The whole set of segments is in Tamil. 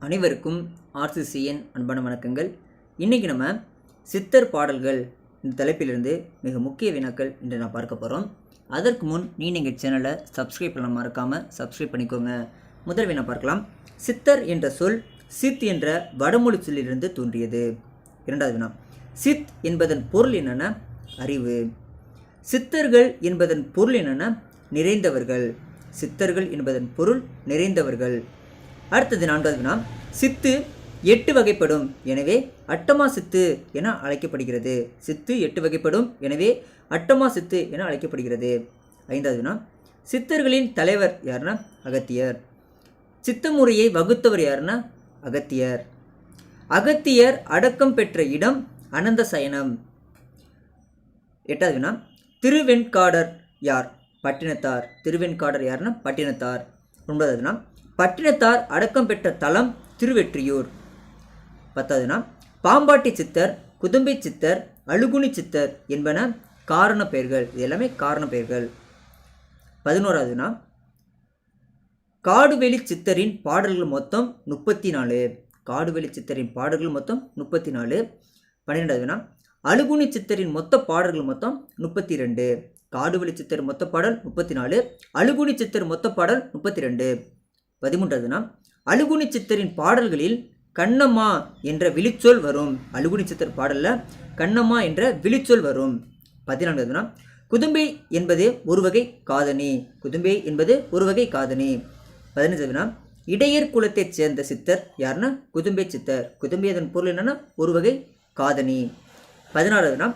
அனைவருக்கும் ஆர்சிசியின் அன்பான வணக்கங்கள். இன்றைக்கி நம்ம சித்தர் பாடல்கள் இந்த தலைப்பிலிருந்து மிக முக்கிய வினாக்கள் இன்று நான் பார்க்க போகிறோம். அதற்கு முன் நீங்கள் சேனலை சப்ஸ்கிரைப் பண்ண மறக்காமல் சப்ஸ்கிரைப் பண்ணிக்கோங்க. முதல் வினா பார்க்கலாம். சித்தர் என்ற சொல் சித் என்ற வடமொழி சொல்லிலிருந்து தோன்றியது. இரண்டாவது வினா, சித் என்பதன் பொருள் என்னென்ன? அறிவு. சித்தர்கள் என்பதன் பொருள் என்னென்ன? நிறைந்தவர்கள். சித்தர்கள் என்பதன் பொருள் நிறைந்தவர்கள். அடுத்தது நான்காவது வினா, சித்து 8 வகைப்படும், எனவே அட்டமா சித்து என அழைக்கப்படுகிறது. சித்து 8 வகைப்படும், எனவே அட்டமா சித்து என அழைக்கப்படுகிறது. ஐந்தாவது வினா, சித்தர்களின் தலைவர் யாருன்னா அகத்தியர். சித்த முறையை வகுத்தவர் யாருன்னா அகத்தியர். அகத்தியர் அடக்கம் பெற்ற இடம் அனந்த சயனம். எட்டாவது வினா, திருவெண்காடர் யார்? பட்டினத்தார். திருவெண்காடர் யாருன்னா பட்டினத்தார். ஒன்பதாவது வினா, பட்டினத்தார் அடக்கம் பெற்ற தலம் திருவெற்றியூர். பத்தாவது வினா, பாம்பாட்டி சித்தர், குதும்பை சித்தர், அழுகுனி சித்தர் என்பன காரண பெயர்கள். இது எல்லாமே காரண பெயர்கள். 11வது வினா, காடுவெளி சித்தரின் பாடல்கள் மொத்தம் 34. காடுவெளி சித்தரின் பாடல்கள் மொத்தம் 34. 12வது வினா, அழுகுனி சித்தரின் மொத்த பாடல்கள் மொத்தம் 32. காடுவெளி சித்தர் மொத்த பாடல் 34, அழுகுனி சித்தர் மொத்த பாடல் 32. 13வது வினா, அழுகுனி சித்தரின் பாடல்களில் கண்ணம்மா என்ற விழிச்சொல் வரும். அழுகுனி சித்தர் பாடலில் கண்ணம்மா என்ற விழிச்சொல் வரும். 14வது வினா, குதும்பை என்பது ஒரு வகை காதணி. குதும்பை என்பது ஒரு வகை காதணி. 15வது வினா, இடையர் குலத்தைச் சேர்ந்த சித்தர் யாருன்னா குதும்பை சித்தர். குதும்பை அதன் பொருள் என்னன்னா ஒரு வகை காதணி. 16வது வினா,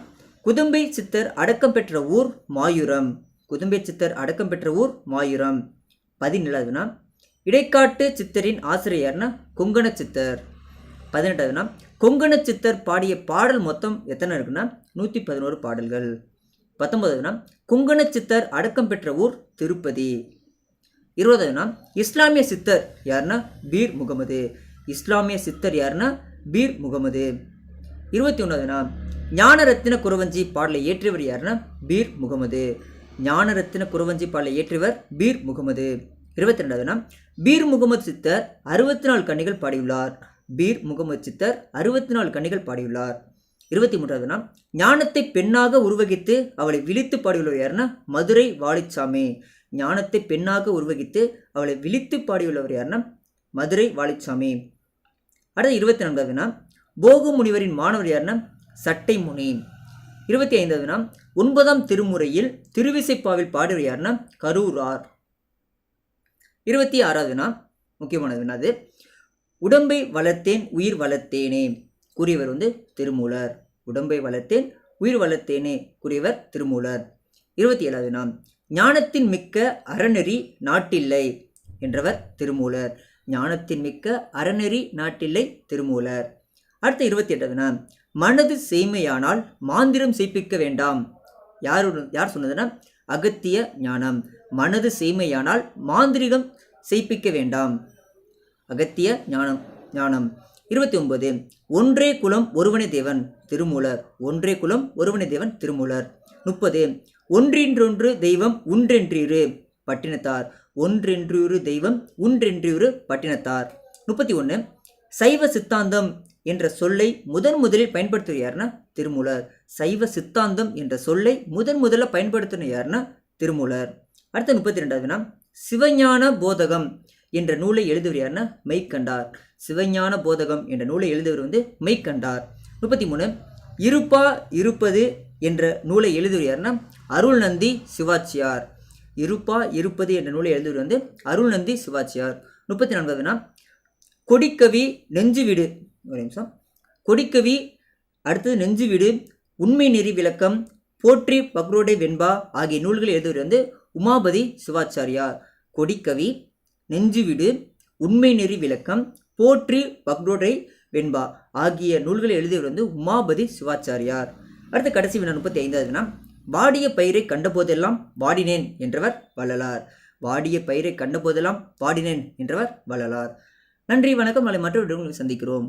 குதும்பை சித்தர் அடக்கம் பெற்ற ஊர் மாயூரம். குதும்பை சித்தர் அடக்கம் பெற்ற ஊர் மாயூரம். 17வது வினா, இடைக்காட்டு சித்தரின் ஆசிரியர்னா கொங்கண சித்தர். 18வது வினா, கொங்கண சித்தர் பாடிய பாடல் மொத்தம் எத்தனை இருக்குன்னா 111 பாடல்கள். 19வது வினா, கொங்கண சித்தர் அடக்கம் பெற்ற ஊர் திருப்பதி. 20வது வினா, இஸ்லாமிய சித்தர் யாருன்னா பீர் முகமது. இஸ்லாமிய சித்தர் யாருன்னா பீர் முகமது. 21வது வினா, ஞானரத்தின குறவஞ்சி பாடலை இயற்றியவர் யாருன்னா பீர் முகமது. ஞானரத்தின குறவஞ்சி பாடலை இயற்றியவர் பீர் முகமது. 22வது வினா, பீர் முகமது சித்தர் 64 கன்னிகள் பாடியுள்ளார். பீர் முகமது சித்தர் 64 கன்னிகள் பாடியுள்ளார். 23வது வினா, ஞானத்தை பெண்ணாக உருவகித்து அவளை விழித்து பாடியுள்ளவர் யாருன்னா மதுரை வாலிச்சாமி. ஞானத்தை பெண்ணாக உருவகித்து அவளை விழித்து பாடியுள்ளவர் யாருன்னா மதுரை வாலிச்சாமி. அடுத்த 24வது வினா, போகு முனிவரின் மாணவர் யாருன்னா சட்டை முனி. 25வது வினா, 9ஆம் திருமுறையில் திருவிசைப்பாவில் பாடுவர் யாருன்னா கரூரார். 26வது வினா, முக்கியமானது வினாது, உடம்பை வளர்த்தேன் உயிர் வளர்த்தேனே கூறியவர் திருமூலர். உடம்பை வளர்த்தேன் உயிர் வளர்த்தேனே கூறியவர் திருமூலர். 27வது வினா, ஞானத்தின் மிக்க அறநெறி நாட்டில்லை என்றவர் திருமூலர். ஞானத்தின் மிக்க அறநெறி நாட்டில்லை திருமூலர். அடுத்த 28வது வினா, மனது செய்மையானால் மாந்திரம் செய்ப்பிக்க வேண்டாம். யார் சொன்னதுன்னா அகத்திய ஞானம். மனது செய்மையானால் மாந்திரிகம் செய்ப்பிக்க வேண்டாம். அகத்திய ஞானம். 29, ஒன்றே குலம் ஒருவனே தேவன் திருமூலர். ஒன்றே குலம் ஒருவனே தேவன் திருமூலர். 30, ஒன்றின்றொன்று தெய்வம் உன்றென்றிரு பட்டினத்தார். ஒன்றென்றிரு தெய்வம் உன்றென்றிரு பட்டினத்தார். 31, சைவ சித்தாந்தம் என்ற சொல்லை முதலில் பயன்படுத்துவது யாருன்னா திருமூலர். சைவ சித்தாந்தம் என்ற சொல்லை முதல்ல பயன்படுத்தின யாருன்னா திருமூலர். அடுத்த 32வது வினா, சிவஞான போதகம் என்ற நூலை எழுதுவர் யாருன்னா மெய்கண்டார். சிவஞான போதகம் என்ற நூலை எழுதுவர் மெய்கண்டார். 33, இருப்பா இருப்பது என்ற நூலை எழுதுவர் யாருன்னா அருள்நந்தி சிவாச்சியார். இருப்பா இருப்பது என்ற நூலை எழுதுவர் அருள்நந்தி சிவாச்சியார். 34வது வினா, கொடிக்கவி நெஞ்சுவிடு. ஒரு நிமிஷம். கொடிக்கவி, அடுத்தது நெஞ்சுவிடு, உண்மை நெறி விளக்கம், போற்றி பக்ரோடை வெண்பா ஆகிய நூல்களை எழுதுவர் உமாபதி சிவாச்சாரியார். கொடிக்கவி, நெஞ்சுவிடு, உண்மை நெறி விளக்கம், போற்றி பக்ரோடை வெண்பா ஆகிய நூல்களை எழுதியவர் உமாபதி சிவாச்சாரியார். அடுத்த கடைசி வினா 35வது வினா, வாடிய பயிரை கண்டபோதெல்லாம் வாடினேன் என்றவர் வள்ளலார். வாடிய பயிரை கண்டபோதெல்லாம் வாடினேன் என்றவர் வள்ளலார். நன்றி, வணக்கம். நாளை மற்றொரு சந்திக்கிறோம்.